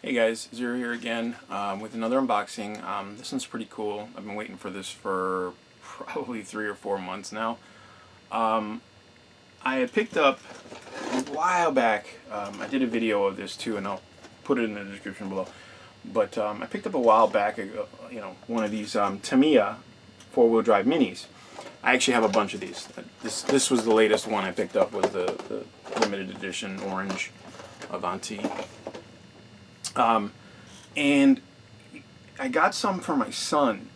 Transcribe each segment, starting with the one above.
Hey guys, Zero here again with another unboxing. This one's pretty cool. I've been waiting for this for probably 3 or 4 months now. I had picked up a while back, I did a video of this too and I'll put it in the description below, but I picked up a while back one of these Tamiya 4-wheel drive minis. I actually have a bunch of these. This was the latest one I picked up, was the limited edition orange Avante. And I got some for my son,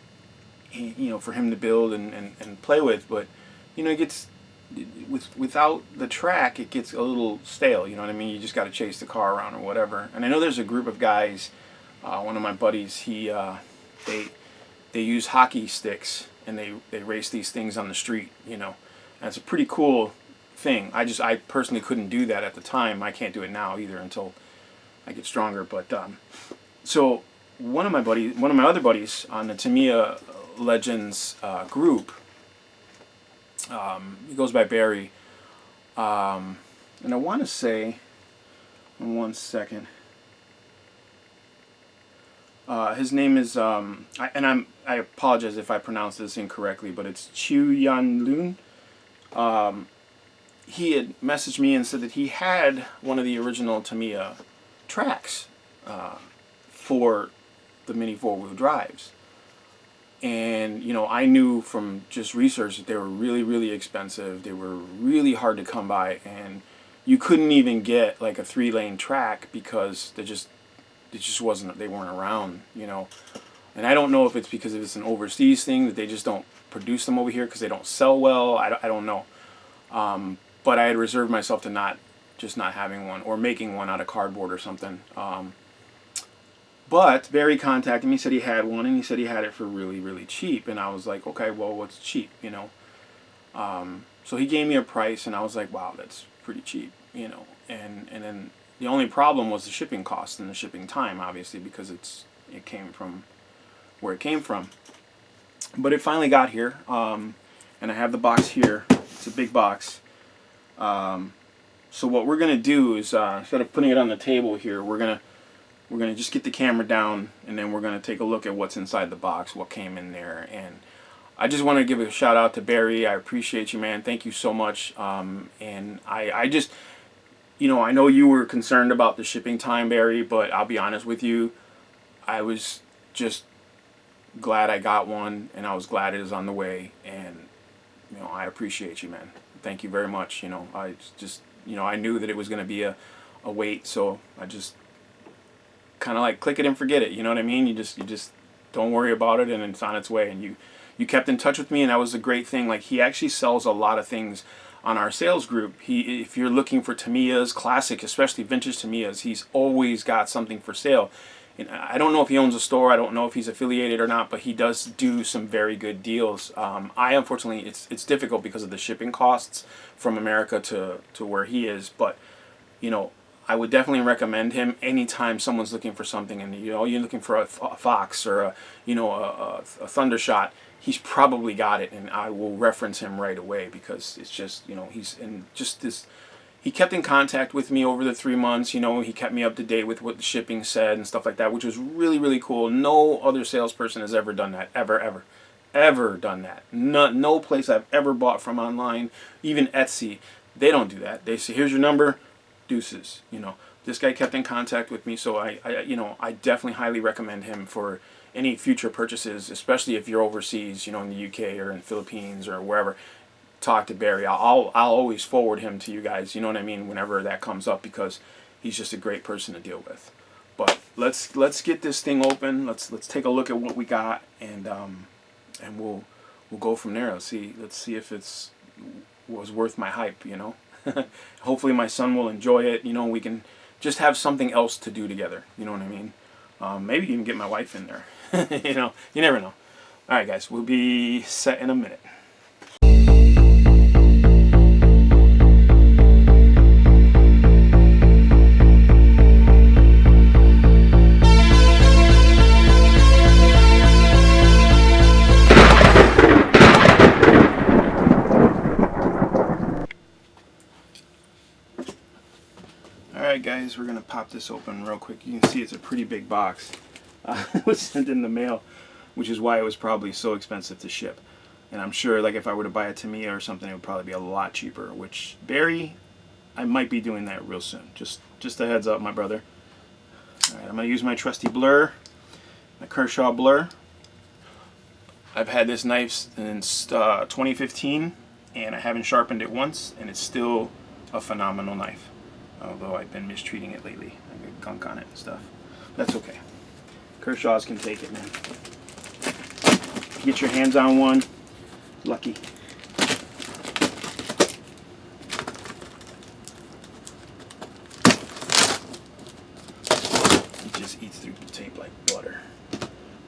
for him to build and play with, but it gets, without the track, it gets a little stale, you know what I mean? You just got to chase the car around or whatever. And I know there's a group of guys, one of my buddies, they use hockey sticks and they race these things on the street, and it's a pretty cool thing. I personally couldn't do that at the time. I can't do it now either until I get stronger. But so one of my other buddies on the Tamiya Legends group, he goes by Barry, and I want to say, in 1 second, his name is I apologize if I pronounce this incorrectly, but it's Quinian. He had messaged me and said that he had one of the original Tamiya tracks for the mini 4-wheel drives, and I knew from just research that they were really expensive. They were really hard to come by, and you couldn't even get like a 3-lane track because they weren't around, and I don't know if it's because it's an overseas thing that they just don't produce them over here because they don't sell well. I don't know, but I had reserved myself to not having one or making one out of cardboard or something. But Barry contacted me, said he had one, and he said he had it for really cheap. And I was like, okay, well, what's cheap, So he gave me a price, and I was like, wow, that's pretty cheap, And then the only problem was the shipping cost and the shipping time, obviously, because it came from where it came from. But it finally got here, and I have the box here. It's a big box. So what we're gonna do is, instead of putting it on the table here, we're gonna just get the camera down, and then we're gonna take a look at what's inside the box, what came in there. And I just want to give a shout out to Barry. I appreciate you, man. Thank you so much. And I just, I know you were concerned about the shipping time, Barry, but I'll be honest with you, I was just glad I got one, and I was glad it is on the way. And I appreciate you, man. Thank you very much. I just, I knew that it was going to be a wait, so I just kind of like click it and forget it. You know what I mean? You just don't worry about it, and it's on its way. And you kept in touch with me, and that was a great thing. Like, he actually sells a lot of things on our sales group. If you're looking for Tamiyas, classic, especially vintage Tamiyas, he's always got something for sale. And I don't know if he owns a store. I don't know if he's affiliated or not, but he does do some very good deals. Unfortunately, it's difficult because of the shipping costs from America to where he is. But I would definitely recommend him anytime someone's looking for something, and you're looking for a Fox or a Thundershot. He's probably got it, and I will reference him right away, because it's just he's in just this. He kept in contact with me over the 3 months. He kept me up to date with what the shipping said and stuff like that, which was really cool. No other salesperson has ever done that, ever done that. No place I've ever bought from online, even Etsy, they don't do that. They say, here's your number, deuces. This guy kept in contact with me, so I definitely highly recommend him for any future purchases, especially if you're overseas, in the UK or in the Philippines or wherever. Talk to Barry. I'll always forward him to you guys, you know what I mean, whenever that comes up, because he's just a great person to deal with. But let's get this thing open. Let's take a look at what we got, and we'll go from there. Let's see if it's was worth my hype, Hopefully my son will enjoy it. We can just have something else to do together, you know what I mean? Maybe even get my wife in there. You never know. Alright guys, we'll be set in a minute. Alright guys, we're going to pop pop this open real quick. You can see it's a pretty big box. It was sent in the mail, which is why it was probably so expensive to ship. And I'm sure, like, if I were to buy a Tamiya or something, it would probably be a lot cheaper. Which, Barry, I might be doing that real soon. Just a heads up, my brother. All right, I'm gonna use my trusty blur, my Kershaw blur. I've had this knife since 2015, and I haven't sharpened it once, and it's still a phenomenal knife. Although I've been mistreating it lately. I get gunk on it and stuff. That's okay. Kershaws can take it, man. Get your hands on one. Lucky. It just eats through the tape like butter.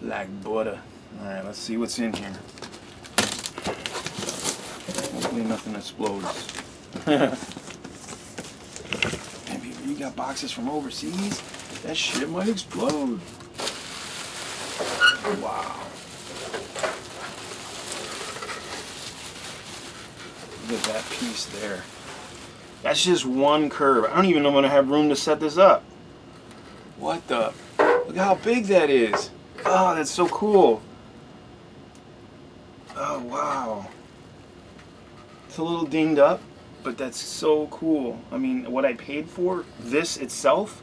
Like butter. Alright, let's see what's in here. Hopefully nothing explodes. Maybe you got boxes from overseas? That shit might explode. Wow. Look at that piece there. That's just one curve. I don't even know if I'm gonna have room to set this up. What the? Look how big that is. Oh, that's so cool. Oh, wow. It's a little dinged up, but that's so cool. I mean, what I paid for this itself,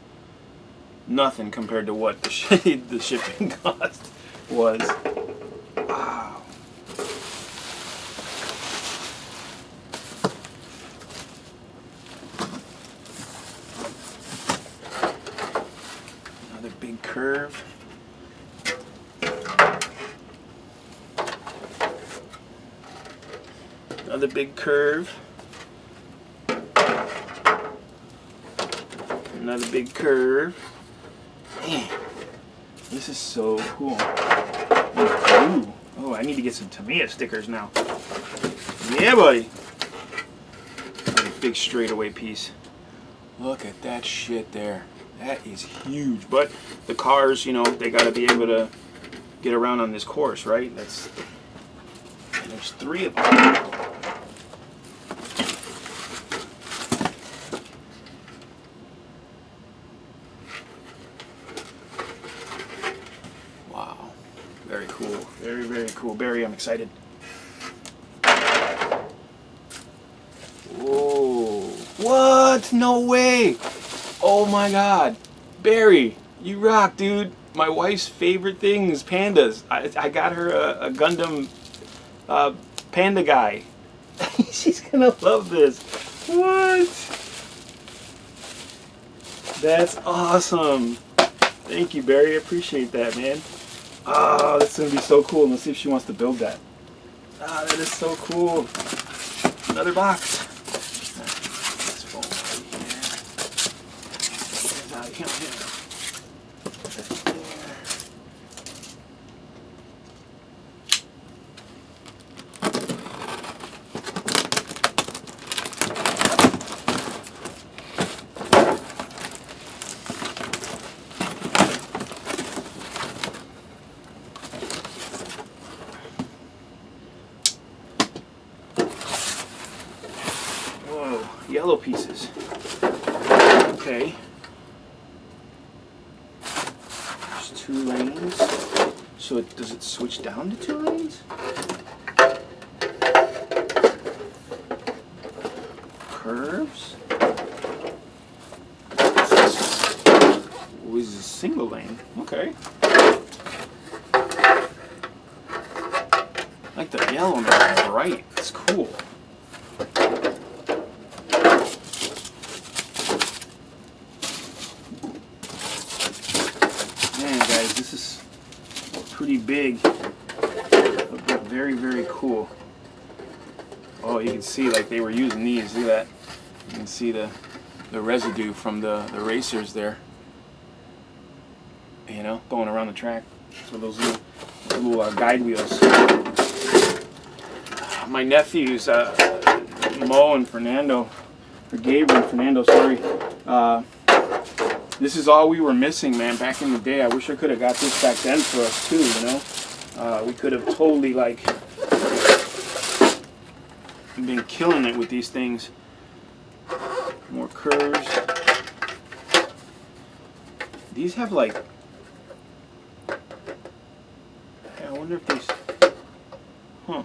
nothing compared to what the shipping cost was. Wow. Another big curve. Another big curve. Another big curve. Man, this is so cool. Ooh. Oh, I need to get some Tamiya stickers now. Yeah, buddy. A big straightaway piece. Look at that shit there. That is huge. But the cars, you know, they got to be able to get around on this course, right? And there's 3 of them. Very cool. Very, very cool. Barry, I'm excited. Whoa. What? No way. Oh my god. Barry, you rock, dude. My wife's favorite thing is pandas. I got her a Gundam panda guy. She's gonna love this. What? That's awesome. Thank you, Barry. I appreciate that, man. Oh, that's going to be so cool. Let's see if she wants to build that. Ah, that is so cool. Another box. This phone right here. Out here. Yellow pieces. Okay. There's 2 lanes. So does it switch down to 2 lanes? Curves. Oh, this is a single lane. Okay. I like the yellow man, bright. It's cool. This is pretty big, but very, very cool. Oh, you can see like they were using these. Look at that. You can see the residue from the racers there. You know, going around the track. So those little guide wheels. My nephews, Mo and Fernando, or Gabriel and Fernando, sorry. This is all we were missing, man, back in the day. I wish I could have got this back then for us too, you know? We could have totally, like, been killing it with these things. More curves. These have like, I wonder if they, huh.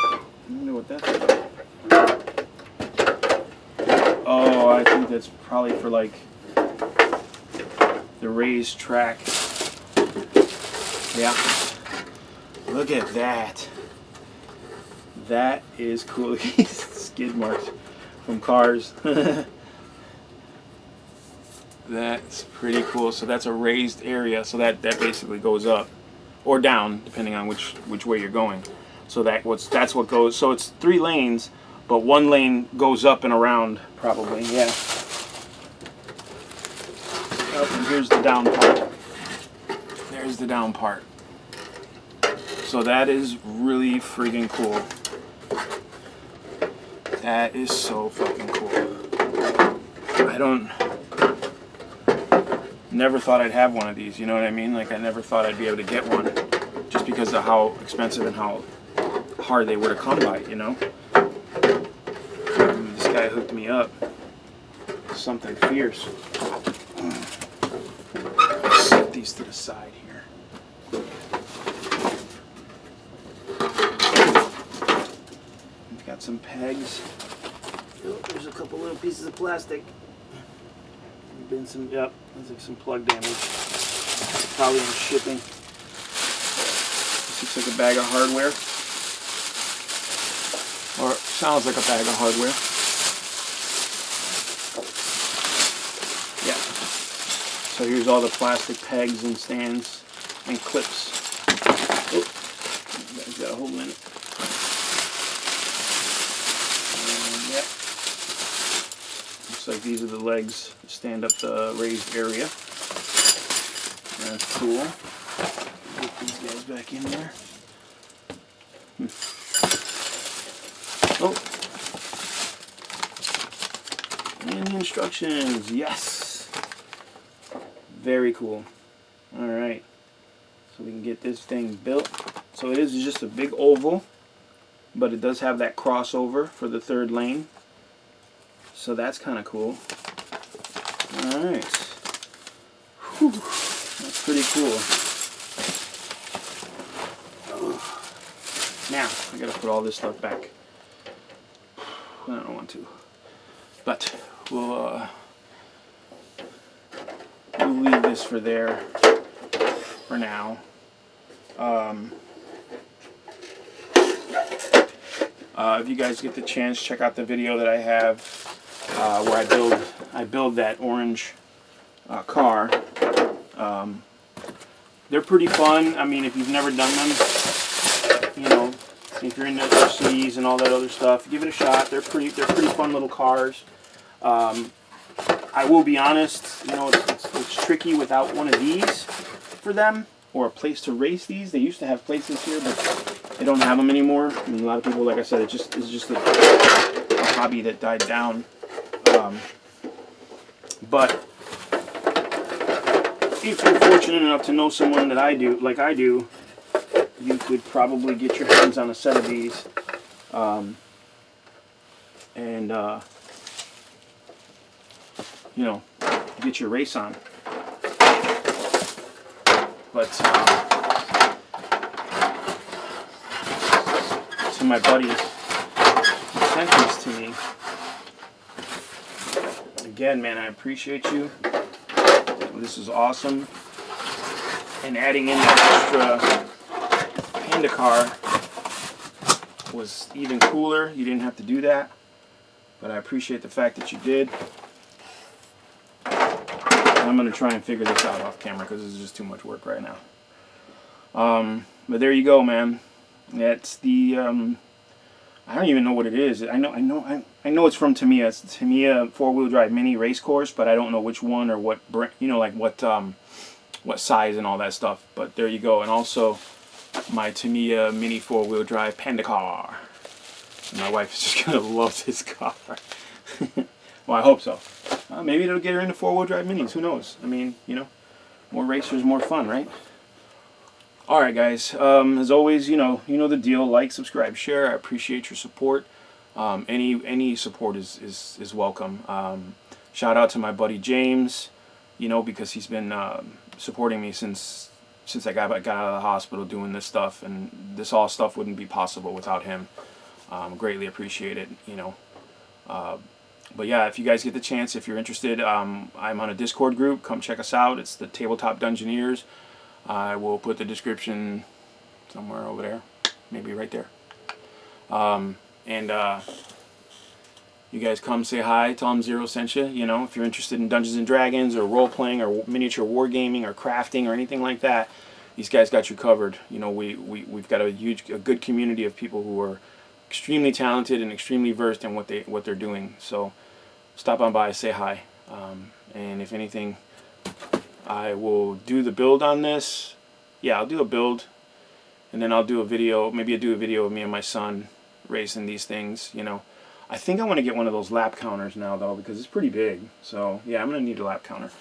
I wonder what that's about. Oh, I think that's probably for like the raised track. Yeah. Look at that. That is cool. Skid marks from cars. That's pretty cool. So that's a raised area. So that basically goes up or down depending on which way you're going. So that's what goes. So it's 3 lanes, but 1 lane goes up and around probably. Yeah. Oh, and here's the down part. There's the down part. So that is really friggin' cool. That is so fucking cool. Never thought I'd have one of these, you know what I mean? Like I never thought I'd be able to get one just because of how expensive and how hard they were to come by, you know? This guy hooked me up. Something fierce. Set these to the side here. Got some pegs. Oh, there's a couple little pieces of plastic. Been some, yep, there's like some plug damage. Probably in shipping. This looks like a bag of hardware. Or sounds like a bag of hardware. Yeah. So here's all the plastic pegs and stands and clips. Oh, that's got a hole in it. Yep. Looks like these are the legs to stand up the raised area. That's cool. Get these guys back in there. Oh. And the instructions. Yes. Very cool. Alright. So we can get this thing built. So it is just a big oval, but it does have that crossover for the 3rd lane. So that's kind of cool. Alright. That's pretty cool. Now, I gotta put all this stuff back. I don't want to. But we'll leave this for there for now. If you guys get the chance, check out the video that I have where I build that orange car. They're pretty fun. I mean, if you've never done them, you know, if you're into RCs and all that other stuff, give it a shot. They're pretty fun little cars. I will be honest, you know, it's tricky without one of these for them or a place to race these. They used to have places here, but they don't have them anymore. I mean, a lot of people, like I said, it's just a hobby that died down. But if you're fortunate enough to know someone that I do, you could probably get your hands on a set of these, and you know, get your race on. But so my buddy sent these to me. Again, man, I appreciate you. This is awesome. And adding in that extra panda car was even cooler. You didn't have to do that. But I appreciate the fact that you did. I'm going to try and figure this out off camera because this is just too much work right now. But there you go, man. That's the I don't even know what it is. I know it's from Tamiya. It's the Tamiya 4-wheel drive mini race course, but I don't know which one or what brand, you know, like what size and all that stuff. But there you go. And also my Tamiya mini 4-wheel drive panda car. And my wife is just gonna love this car. Well, I hope so. Maybe it'll get her into 4-wheel drive minis. Who knows? I mean, you know, more racers, more fun, right? Alright guys, as always, you know the deal. Like, subscribe, share. I appreciate your support. Any support is welcome. Shout out to my buddy James, you know, because he's been supporting me since I got out of the hospital doing this stuff, and this all stuff wouldn't be possible without him. Greatly appreciate it, you know. But yeah, if you guys get the chance, if you're interested, I'm on a Discord group. Come check us out. It's the Tabletop Dungeoneers. I will put the description somewhere over there, maybe right there. You guys come say hi, tell them Zero sent you. You know, if you're interested in Dungeons and Dragons or role playing or miniature wargaming or crafting or anything like that, these guys got you covered. You know, we've got a good community of people who are extremely talented and extremely versed in what they're doing. So stop on by, say hi, and if anything, I will do the build on this. Yeah, I'll do a build, and then I'll do a video. Maybe I'll do a video of me and my son racing these things. You know, I think I want to get one of those lap counters now though, because it's pretty big. So yeah, I'm gonna need a lap counter.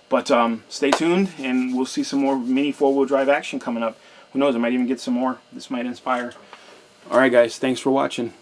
But stay tuned, and we'll see some more mini 4-wheel drive action coming up. Who knows? I might even get some more. This might inspire. All right, guys. Thanks for watching.